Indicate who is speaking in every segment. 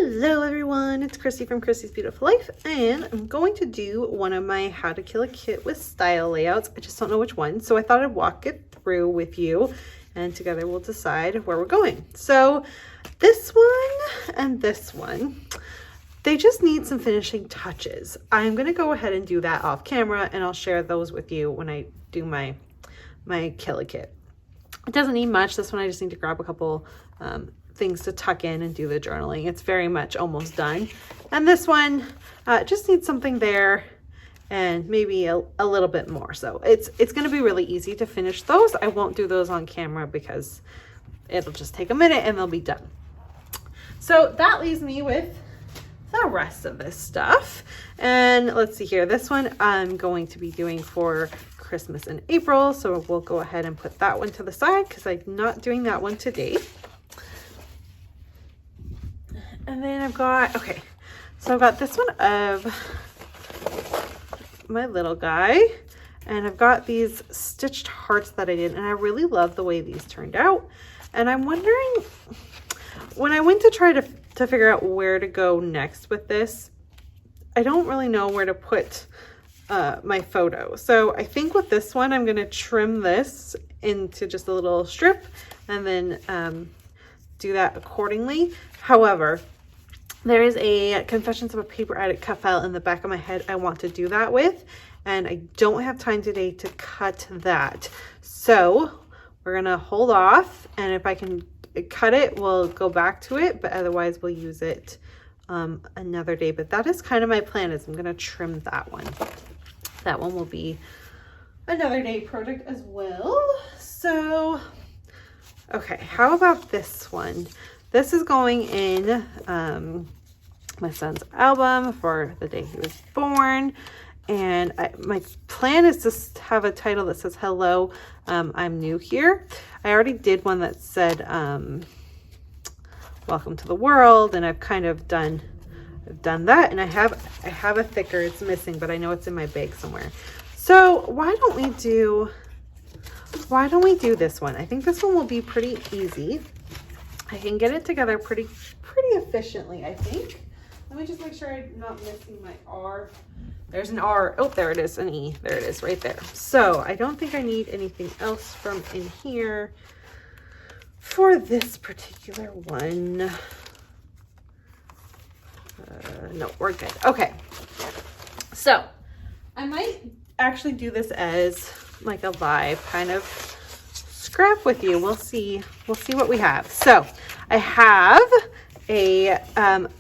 Speaker 1: Hello everyone, it's Chrissy from Chrissy's Beautiful Life, and I'm going to do one of my how to kill a kit with style layouts. I just don't know which one, so I thought I'd walk it through with you and together we'll decide where we're going. So this one and this one, they just need some finishing touches. I'm going to go ahead and do that off camera and I'll share those with you when I do my kill a kit. It doesn't need much. This one I just need to grab a couple things to tuck in and do the journaling. It's very much almost done. And this one just needs something there and maybe a little bit more. So it's going to be really easy to finish those. I won't do those on camera because it'll just take a minute and they'll be done. So that leaves me with the rest of this stuff. And let's see here. This one I'm going to be doing for Christmas in April. So we'll go ahead and put that one to the side because I'm not doing that one today. And then I've got, okay, so I've got this one of my little guy, and I've got these stitched hearts that I did, and I really love the way these turned out. And I'm wondering, when I went to try to figure out where to go next with this, I don't really know where to put my photo. So I think with this one, I'm going to trim this into just a little strip and then do that accordingly. However, there is a Confessions of a Paper Addict cut file in the back of my head I want to do that with, and I don't have time today to cut that. So we're going to hold off, and if I can cut it, we'll go back to it, but otherwise we'll use it another day. But that is kind of my plan, is I'm going to trim that one. That one will be another day project as well. So, okay, how about this one? This is going in my son's album for the day he was born. And my plan is to have a title that says, "Hello, I'm new here." I already did one that said, "Welcome to the world." And I've kind of done that. And I have a thicker, it's missing, but I know it's in my bag somewhere. So why don't we do this one? I think this one will be pretty easy. I can get it together pretty efficiently, I think. Let me just make sure I'm not missing my R. There's an R. Oh, there it is, an E. There it is, right there. So I don't think I need anything else from in here for this particular one. No, we're good. Okay. So I might actually do this as like a live kind of scrap with you. We'll see what we have. So I have a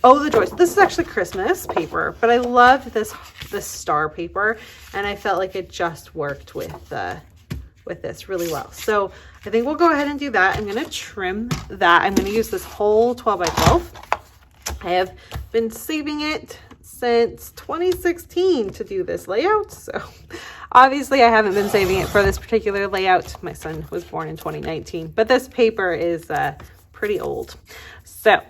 Speaker 1: Oh the Joys. This is actually Christmas paper, but I love this star paper, and I felt like it just worked with this really well. So I think we'll go ahead and do that. I'm going to trim that. I'm going to use this whole 12 by 12. I have been saving it since 2016 to do this layout. So obviously I haven't been saving it for this particular layout. My son was born in 2019, but this paper is pretty old. So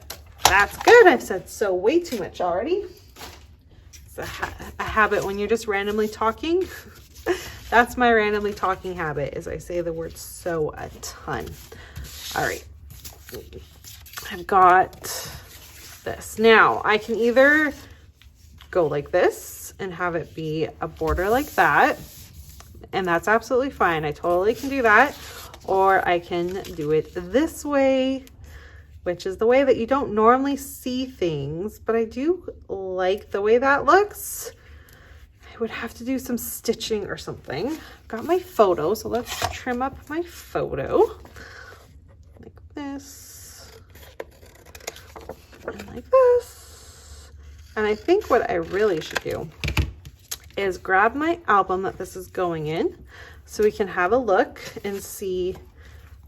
Speaker 1: that's good. I've said so way too much already. It's a habit when you're just randomly talking. That's my randomly talking habit, is I say the word "so" a ton. All right. I've got this. Now I can either go like this and have it be a border like that, and that's absolutely fine. I totally can do that. Or I can do it this way, which is the way that you don't normally see things, but I do like the way that looks. I would have to do some stitching or something. I've got my photo, so let's trim up my photo like this and like this. And I think what I really should do is grab my album that this is going in so we can have a look and see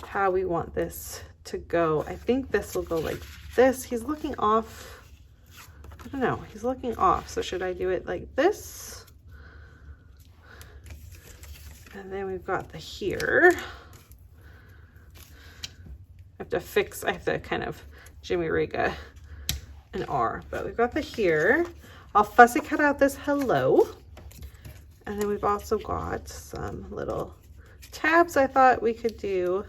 Speaker 1: how we want this to go. I think this will go like this. He's looking off. I don't know. He's looking off. So should I do it like this? And then we've got the here. I have to kind of Jimmy rig an R, but we've got the here. I'll fussy cut out this hello. And then we've also got some little tabs. I thought we could do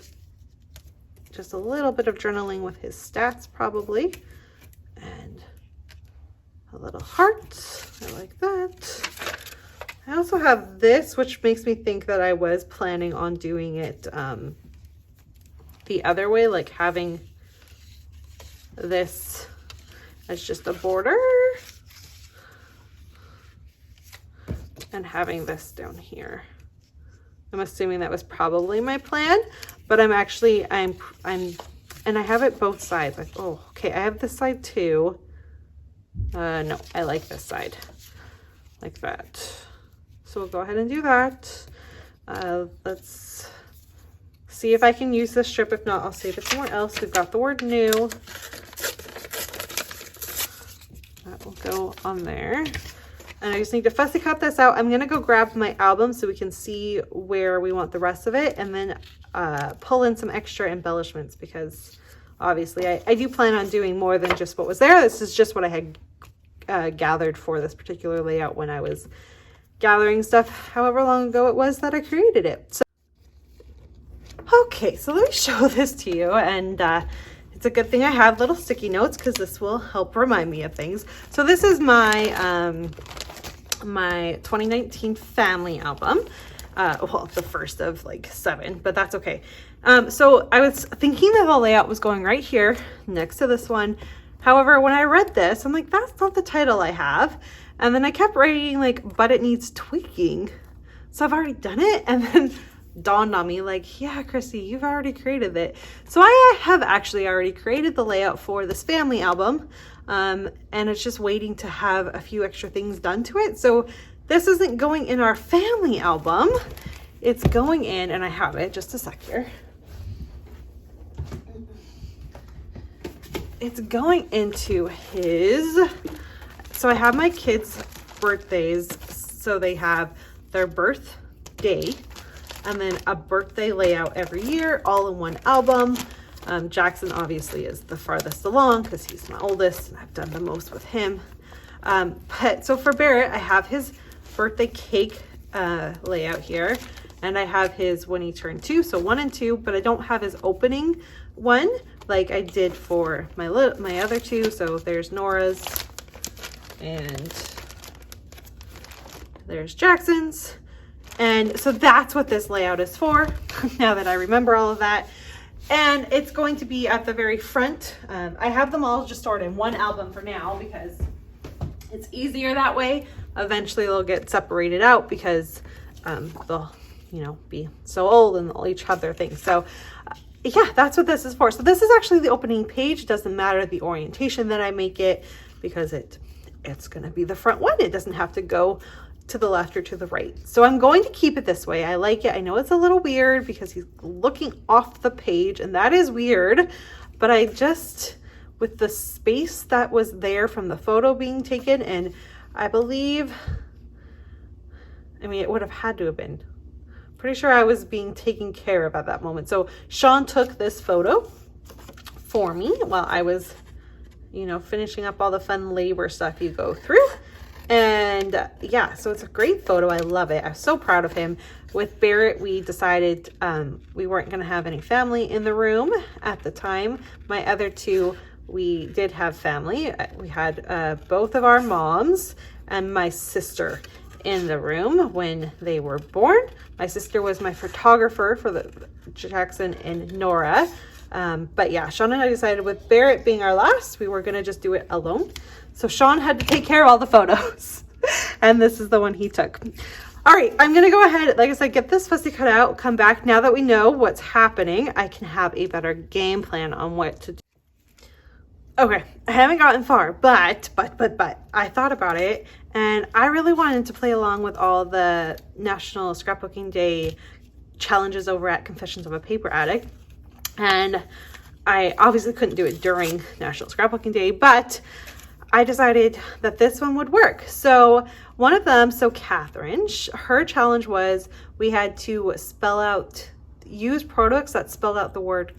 Speaker 1: just a little bit of journaling with his stats probably. And a little heart. I like that. I also have this, which makes me think that I was planning on doing it the other way, like having this as just a border and having this down here. I'm assuming that was probably my plan, but I'm and I have it both sides. Like, oh, okay, I have this side too. No, I like this side, like that. So we'll go ahead and do that. Let's see if I can use this strip. If not, I'll save it somewhere else. We've got the word new. That will go on there. And I just need to fussy cut this out. I'm gonna go grab my album so we can see where we want the rest of it, and then pull in some extra embellishments, because obviously I do plan on doing more than just what was there. This is just what I had gathered for this particular layout when I was gathering stuff however long ago it was that I created it. So okay, so let me show this to you, and it's a good thing I have little sticky notes because this will help remind me of things. So this is my my 2019 family album. Well, the first of like 7, but that's okay. So I was thinking that the layout was going right here next to this one. However, when I read this, I'm like, that's not the title I have. And then I kept writing like, but it needs tweaking. So I've already done it. And then dawned on me like, yeah, Chrissy, you've already created it. So I have actually already created the layout for this family album. And it's just waiting to have a few extra things done to it. So this isn't going in our family album. It's going in, and I have it, just a sec here. It's going into his, so I have my kids' birthdays. So they have their birthday and then a birthday layout every year, all in one album. Jackson obviously is the farthest along because he's my oldest and I've done the most with him. But so for Barrett, I have his birthday cake layout here, and I have his when he turned 2, so 1 and 2, but I don't have his opening one like I did for my other 2. So there's Nora's and there's Jackson's. And so that's what this layout is for, now that I remember all of that. And it's going to be at the very front. I have them all just stored in one album for now because it's easier that way. Eventually they'll get separated out because they'll, you know, be so old and they'll each have their things. So yeah, that's what this is for. So this is actually the opening page. Doesn't matter the orientation that I make it because it's going to be the front one. It doesn't have to go to the left or to the right. So I'm going to keep it this way. I like it. I know it's a little weird because he's looking off the page, and that is weird, but I just, with the space that was there from the photo being taken, and I believe, I mean, it would have had to have been, pretty sure I was being taken care of at that moment. So Sean took this photo for me while I was, you know, finishing up all the fun labor stuff you go through. And yeah, so it's a great photo. I love it. I'm so proud of him. With Barrett, we decided we weren't going to have any family in the room at the time. My other 2, we did have family. We had both of our moms and my sister in the room when they were born. My sister was my photographer for the Jackson and Nora. But yeah, Sean and I decided with Barrett being our last, we were going to just do it alone. So Sean had to take care of all the photos and this is the one he took. All right, I'm going to go ahead, like I said, get this fussy cut out, come back. Now that we know what's happening, I can have a better game plan on what to do. Okay, I haven't gotten far, but I thought about it and I really wanted to play along with all the National Scrapbooking Day challenges over at Confessions of a Paper Addict. And I obviously couldn't do it during National Scrapbooking Day, but I decided that this one would work. So one of them, so Catherine, her challenge was we had to use products that spelled out the word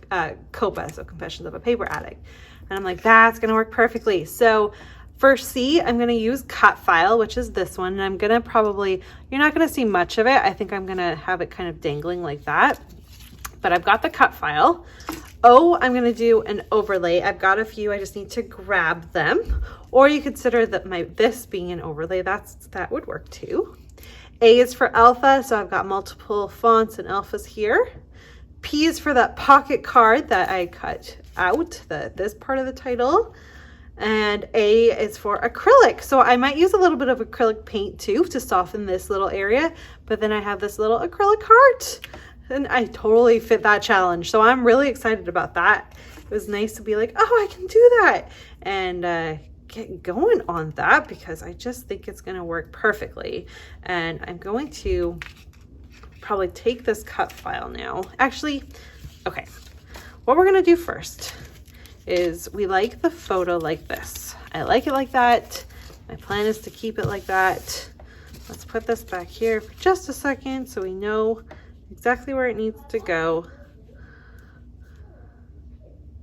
Speaker 1: COPA, so Confessions of a Paper Addict. And I'm like, that's gonna work perfectly. So for C, I'm gonna use cut file, which is this one. And I'm gonna probably, you're not gonna see much of it. I think I'm gonna have it kind of dangling like that. But I've got the cut file. O, I'm gonna do an overlay. I've got a few, I just need to grab them. or you consider that this being an overlay, that would work too. A is for alpha, so I've got multiple fonts and alphas here. P is for that pocket card that I cut out, this part of the title. And A is for acrylic. So I might use a little bit of acrylic paint too to soften this little area, but then I have this little acrylic heart and I totally fit that challenge. So I'm really excited about that. It was nice to be like, oh, I can do that and get going on that because I just think it's gonna work perfectly. And I'm going to probably take this cut file now. Actually, okay, what we're gonna do first is we like the photo like this. I like it like that. My plan is to keep it like that. Let's put this back here for just a second so we know exactly where it needs to go.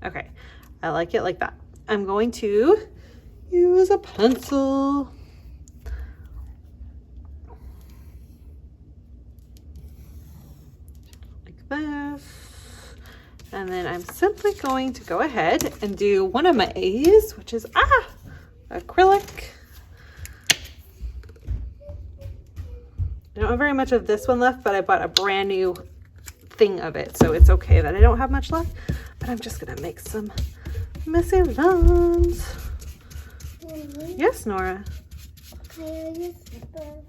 Speaker 1: Okay, I like it like that. I'm going to use a pencil. Like this. And then I'm simply going to go ahead and do one of my A's, which is acrylic. I don't have very much of this one left, but I bought a brand new thing of it, so it's okay that I don't have much left. But I'm just gonna make some messy lines. Yes, Nora.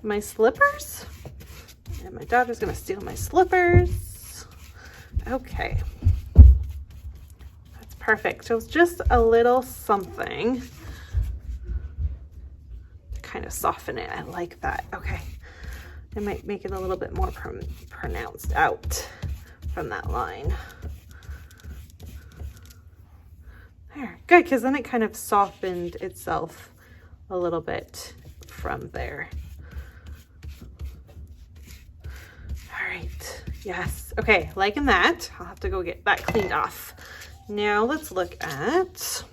Speaker 1: My slippers? And my daughter's gonna steal my slippers. Okay. That's perfect. So it's just a little something to kind of soften it. I like that. Okay. I might make it a little bit more pronounced out from that line. There, good, because then it kind of softened itself a little bit from there. All right, yes, okay, liking that. I'll have to go get that cleaned off. Now let's look at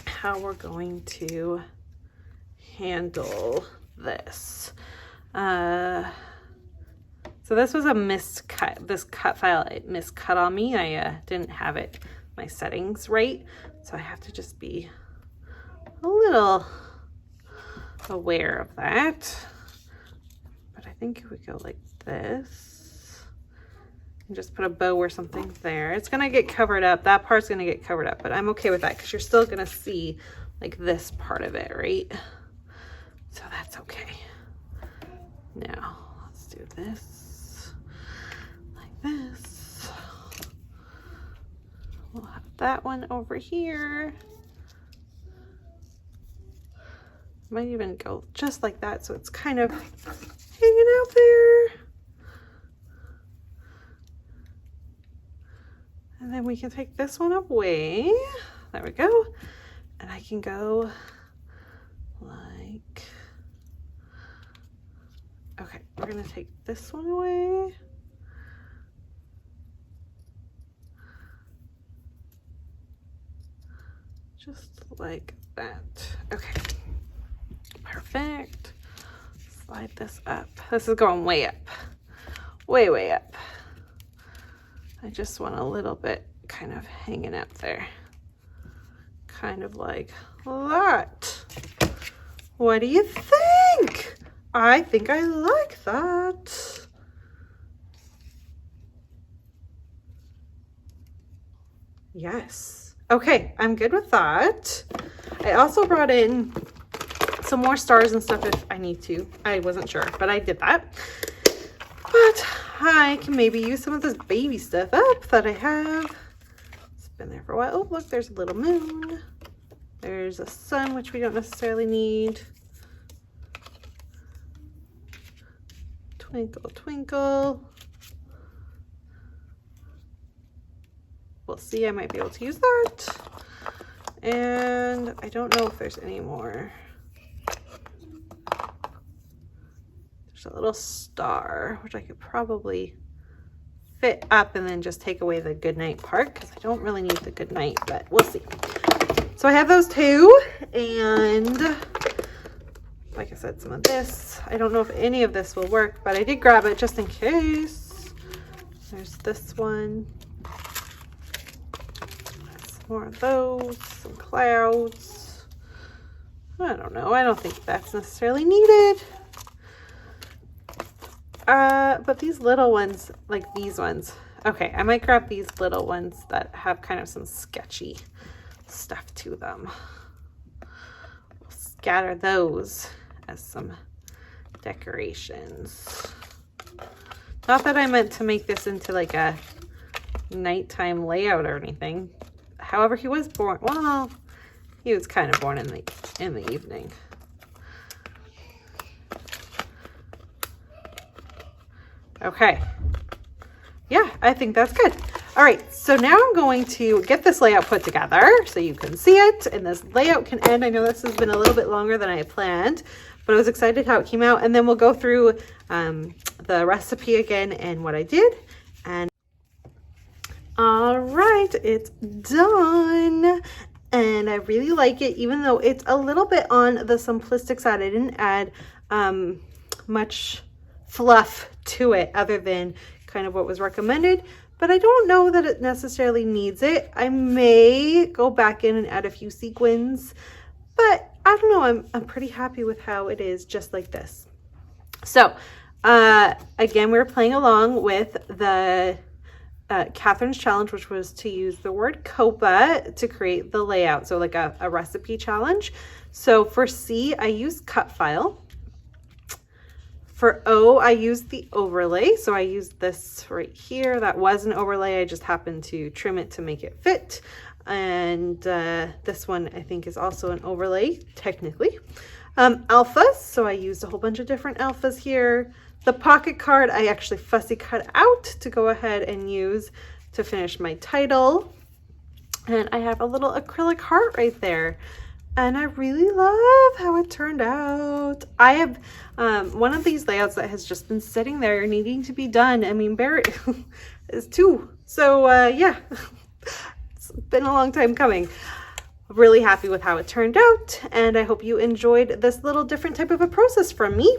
Speaker 1: how we're going to handle this. So this was a miscut. This cut file, it miscut on me. I didn't have it, my settings right. So I have to just be a little aware of that. But I think if we go like this and just put a bow or something there, it's gonna get covered up. That part's gonna get covered up, but I'm okay with that because you're still gonna see like this part of it, right? So that's okay. Now let's do this like this. We'll have that one over here. Might even go just like that so it's kind of hanging out there. And then we can take this one away. There we go. And I can go like, okay, we're gonna take this one away. Just like that. Okay, perfect. Slide this up. This is going way up, way up. I just want a little bit kind of hanging out there. Kind of like that. What do you think? I think I like that. Yes. Okay, I'm good with that. I also brought in some more stars and stuff if I need to. I wasn't sure, but I did that. But I can maybe use some of this baby stuff up that I have. It's been there for a while. Oh, look, there's a little moon. There's a sun, which we don't necessarily need. Twinkle, twinkle. We'll see, I might be able to use that. And I don't know if there's any more. There's a little star, which I could probably fit up and then just take away the goodnight part because I don't really need the goodnight, but we'll see. So I have those two, and like I said, some of this. I don't know if any of this will work, but I did grab it just in case. There's this one. More of those, some clouds. I don't know. I don't think that's necessarily needed. But these little ones, like these ones. Okay, I might grab these little ones that have kind of some sketchy stuff to them. We'll scatter those as some decorations. Not that I meant to make this into like a nighttime layout or anything. However, he was born, well, he was kind of born in the evening. Okay. Yeah, I think that's good. All right, so now I'm going to get this layout put together so you can see it, and this layout can end. I know this has been a little bit longer than I planned, but I was excited how it came out, and then we'll go through the recipe again and what I did. And all right, it's done, and I really like it, even though it's a little bit on the simplistic side. I didn't add much fluff to it other than kind of what was recommended, but I don't know that it necessarily needs it. I may go back in and add a few sequins, but I don't know. I'm pretty happy with how it is just like this. So again, we were playing along with the Catherine's challenge, which was to use the word copa to create the layout. So like a recipe challenge. So for C, I used cut file. For O, I used the overlay. So I used this right here. That was an overlay. I just happened to trim it to make it fit. And this one I think is also an overlay, technically. Alphas, so I used a whole bunch of different alphas here. The pocket card I actually fussy cut out to go ahead and use to finish my title. And I have a little acrylic heart right there. And I really love how it turned out. I have one of these layouts that has just been sitting there needing to be done. I mean, Barrett is 2. So yeah, it's been a long time coming. Really happy with how it turned out. And I hope you enjoyed this little different type of a process from me.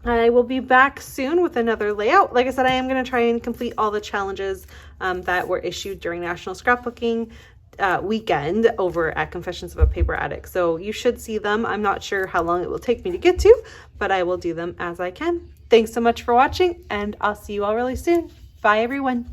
Speaker 1: I will be back soon with another layout. Like I said, I am going to try and complete all the challenges that were issued during National Scrapbooking weekend over at Confessions of a Paper Addict. So you should see them. I'm not sure how long it will take me to get to, but I will do them as I can. Thanks so much for watching, and I'll see you all really soon. Bye, everyone.